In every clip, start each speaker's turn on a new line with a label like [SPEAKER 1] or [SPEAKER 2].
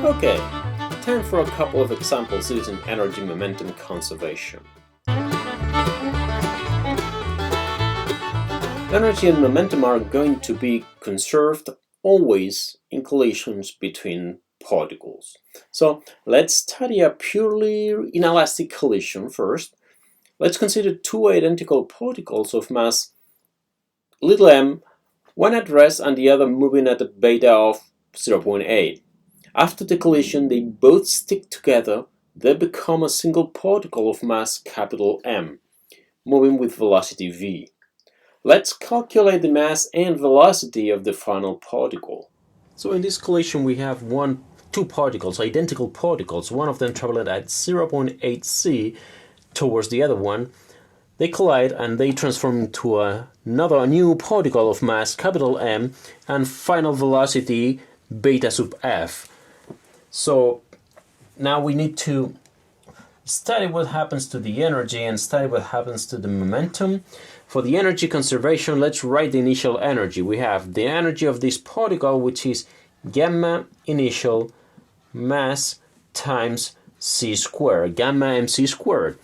[SPEAKER 1] Okay, time for a couple of examples using energy momentum conservation. Energy and momentum are going to be conserved always in collisions between particles. So let's study a purely inelastic collision first. Let's consider two identical particles of mass little m, one at rest and the other moving at a beta of 0.8. After the collision, they both stick together. They become a single particle of mass capital M, moving with velocity v. Let's calculate the mass and velocity of the final particle. So in this collision we have two particles, identical particles, one of them traveling at 0.8 c towards the other one. They collide and they transform into a new particle of mass capital M and final velocity beta sub f. So now we need to study what happens to the energy and study what happens to the momentum. For the energy conservation, let's write the initial energy. We have the energy of this particle, which is gamma initial mass times c squared, gamma mc squared.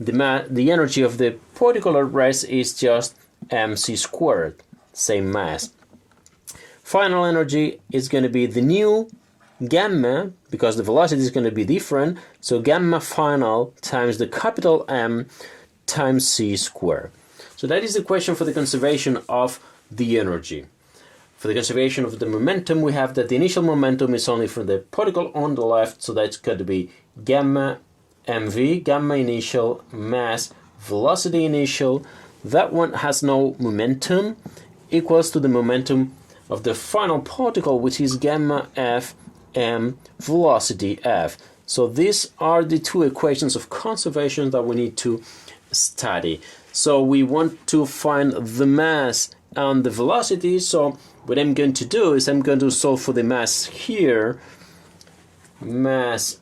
[SPEAKER 1] The energy of the particle at rest is just mc squared, same mass. Final energy is going to be the new gamma, because the velocity is going to be different, so gamma final times the capital M times c squared. So that is the question for the conservation of the energy. For the conservation of the momentum, we have that the initial momentum is only for the particle on the left, so that's going to be gamma mv, gamma initial mass velocity initial. That one has no momentum, equals to the momentum of the final particle, which is gamma f m velocity f. So these are the two equations of conservation that we need to study. So we want to find the mass and the velocity. So what I'm going to do is I'm going to solve for the mass here. Mass,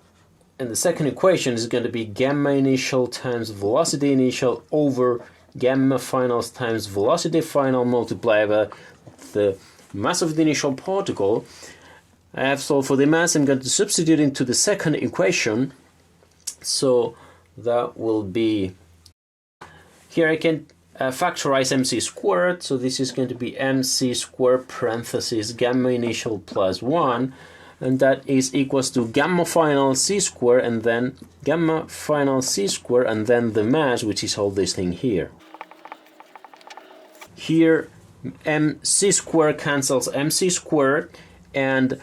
[SPEAKER 1] and the second equation is going to be gamma initial times velocity initial over gamma finals times velocity final multiplied by the mass of the initial particle. I have solved for the mass. I'm going to substitute into the second equation. So that will be, here I can factorize mc squared. So this is going to be mc squared parenthesis gamma initial plus 1. And that is equals to gamma final c squared and then gamma final c squared and then the mass, which is all this thing here. Here mc squared cancels mc squared and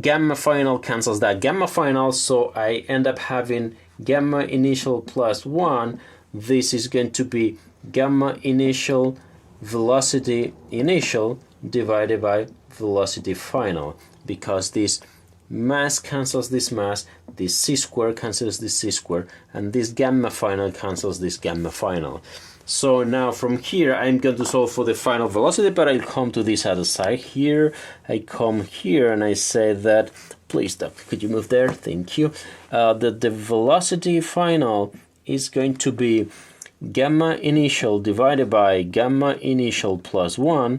[SPEAKER 1] gamma final cancels that gamma final, so I end up having gamma initial plus 1. This is going to be gamma initial velocity initial divided by velocity final, because this mass cancels this mass, this c squared cancels this c squared, and this gamma final cancels this gamma final. So now from here I'm going to solve for the final velocity, but I'll come to this other side. Here I come here and I say that, please stop, could you move there? Thank you. That the velocity final is going to be gamma initial divided by gamma initial plus 1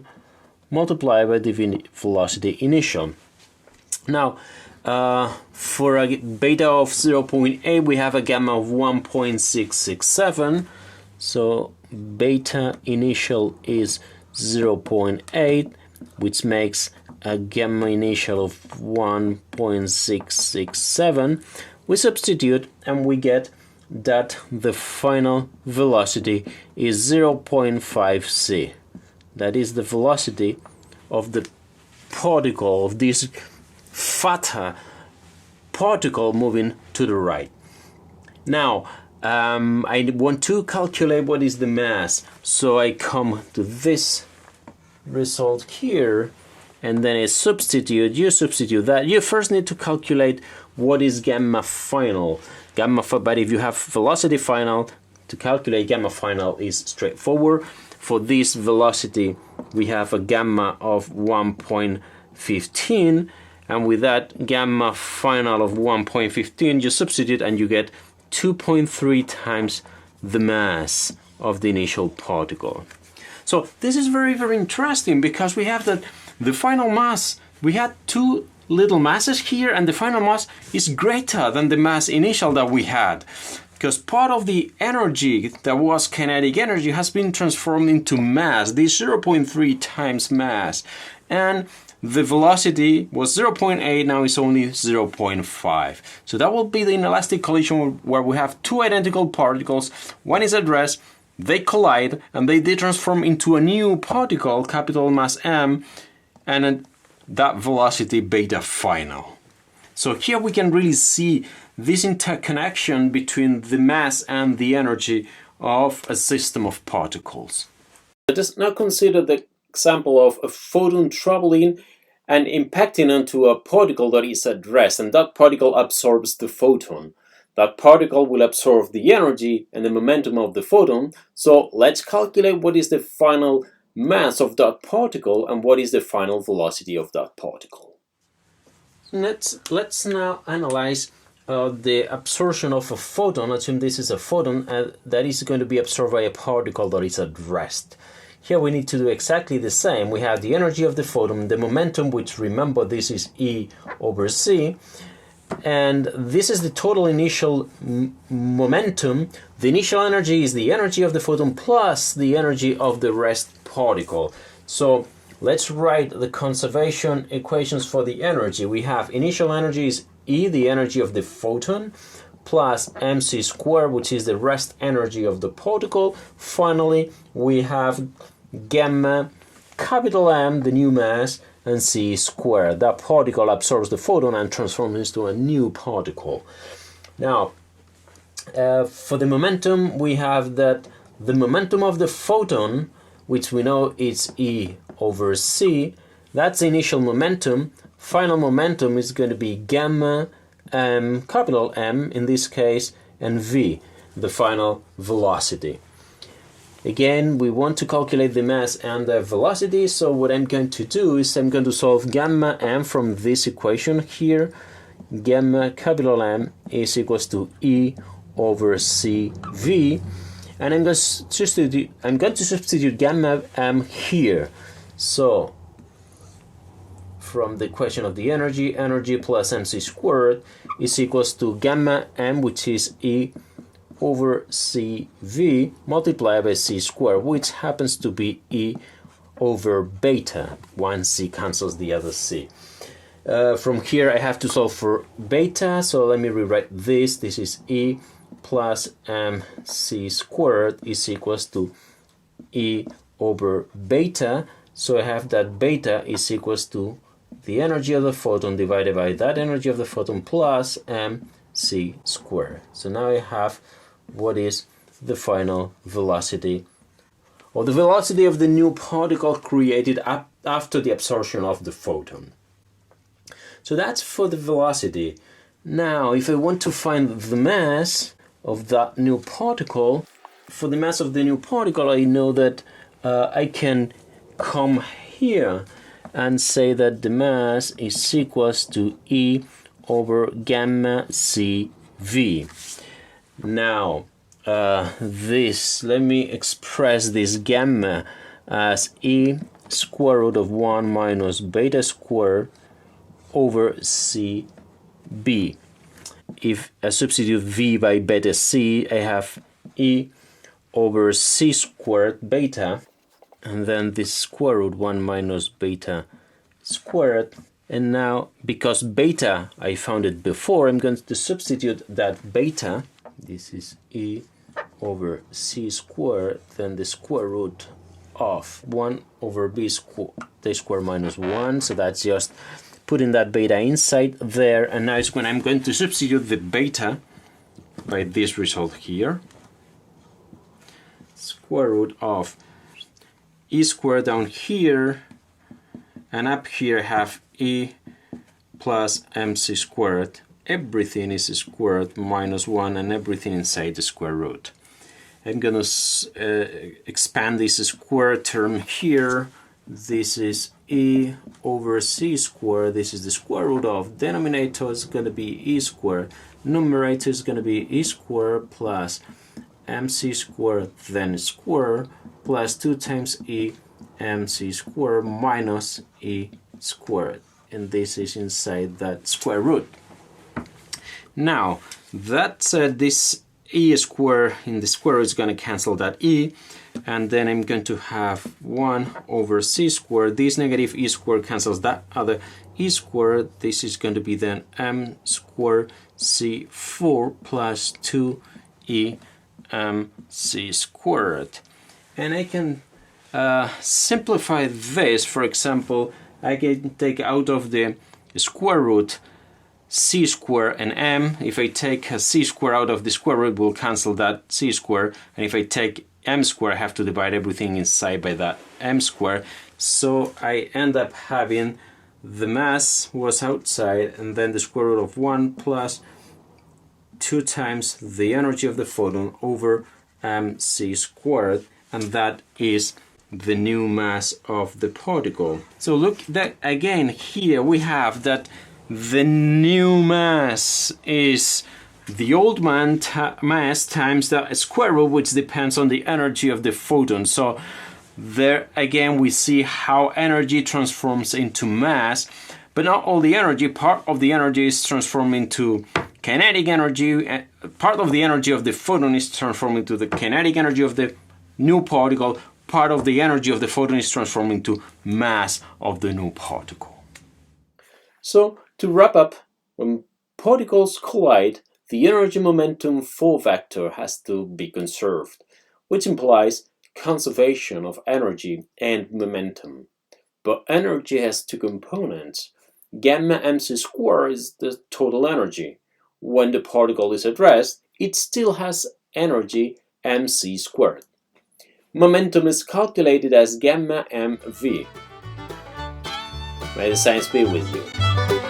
[SPEAKER 1] multiplied by the velocity initial. Now for a beta of 0.8 we have a gamma of 1.667. So beta initial is 0.8, which makes a gamma initial of 1.667. We substitute and we get that the final velocity is 0.5 c. That is the velocity of the particle, of this theta particle moving to the right. Now I want to calculate what is the mass, so I come to this result here and then I substitute. You substitute that. You first need to calculate what is gamma final. But if you have velocity final, to calculate gamma final is straightforward. For this velocity we have a gamma of 1.15, and with that gamma final of 1.15 you substitute and you get 2.3 times the mass of the initial particle. So this is very, very interesting, because we have that the final mass, we had two little masses here, and the final mass is greater than the mass initial that we had, because part of the energy that was kinetic energy has been transformed into mass, this 0.3 times mass, and the velocity was 0.8, now it's only 0.5. So that will be the inelastic collision where we have two identical particles, one is at rest, they collide, and they transform into a new particle, capital mass M, and that velocity beta final. So here we can really see this interconnection between the mass and the energy of a system of particles. Let us now consider the example of a photon traveling and impacting onto a particle that is at rest, and that particle absorbs the photon. That particle will absorb the energy and the momentum of the photon, so let's calculate what is the final mass of that particle and what is the final velocity of that particle. Let's now analyze the absorption of a photon. Assume this is a photon that is going to be absorbed by a particle that is at rest. Here we need to do exactly the same. We have the energy of the photon, the momentum, which remember this is E over C, and this is the total initial momentum. The initial energy is the energy of the photon plus the energy of the rest particle. So let's write the conservation equations for the energy. We have initial energy is E, the energy of the photon, plus mc squared, which is the rest energy of the particle. Finally, we have gamma, capital M, the new mass, and c squared. That particle absorbs the photon and transforms into a new particle. Now, for the momentum, we have that the momentum of the photon, which we know is E over c, that's the initial momentum. Final momentum is going to be gamma m, capital M in this case, and v, the final velocity. Again, we want to calculate the mass and the velocity, so what I'm going to do is I'm going to solve gamma m from this equation here. Gamma capital M is equals to E over CV, and I'm going to substitute gamma m here. So from the equation of the energy, energy plus mc squared is equals to gamma m, which is E over CV multiplied by c squared, which happens to be E over beta. One c cancels the other c. From here I have to solve for beta, so let me rewrite this. This is E plus mc squared is equals to E over beta. So I have that beta is equals to the energy of the photon divided by that energy of the photon plus mc squared. So now I have what is the final velocity, or the velocity of the new particle created after the absorption of the photon. So that's for the velocity. Now, if I want to find the mass of that new particle, for the mass of the new particle, I know that I can come here and say that the mass is equals to E over gamma CV. Now, let me express this gamma as E square root of 1 minus beta squared over CB. If I substitute V by beta C, I have E over C squared beta, and then this square root 1 minus beta squared. And now, because beta I found it before, I'm going to substitute that beta. This is E over C squared, then the square root of 1 over B squared minus 1. So that's just putting that beta inside there. And now it's when I'm going to substitute the beta by this result here. Square root of E squared down here, and up here I have E plus mc squared. Everything is squared minus 1, and everything inside the square root. I'm going to expand this square term here. This is E over C squared. This is the square root of. Denominator is going to be E squared. Numerator is going to be E squared plus mc squared, then square, plus 2 times E mc squared minus E squared. and this is inside that square root. Now, that said, this e square in the square root is going to cancel that e, and then I'm going to have 1 over c squared. This negative e squared cancels that other e squared. This is going to be then m squared c4 plus 2e c squared. And I can simplify this. For example, I can take out of the square root c squared and m. If I take a c squared out of the square root, we'll cancel that c squared. And if I take m squared, I have to divide everything inside by that m squared. So I end up having the mass was outside, and then the square root of 1 plus 2 times the energy of the photon over mc squared, and that is the new mass of the particle. So look, that again here we have that the new mass is the old mass times the square root, which depends on the energy of the photon. So there again we see how energy transforms into mass, but not all the energy. Part of the energy is transformed into kinetic energy, and part of the energy of the photon is transformed into the kinetic energy of the new particle. Part of the energy of the photon is transformed into mass of the new particle. So to wrap up, when particles collide, the energy momentum 4 vector has to be conserved, which implies conservation of energy and momentum. But energy has 2 components. Gamma mc squared is the total energy. When the particle is at rest, it still has energy mc squared. Momentum is calculated as gamma mv. May the science be with you.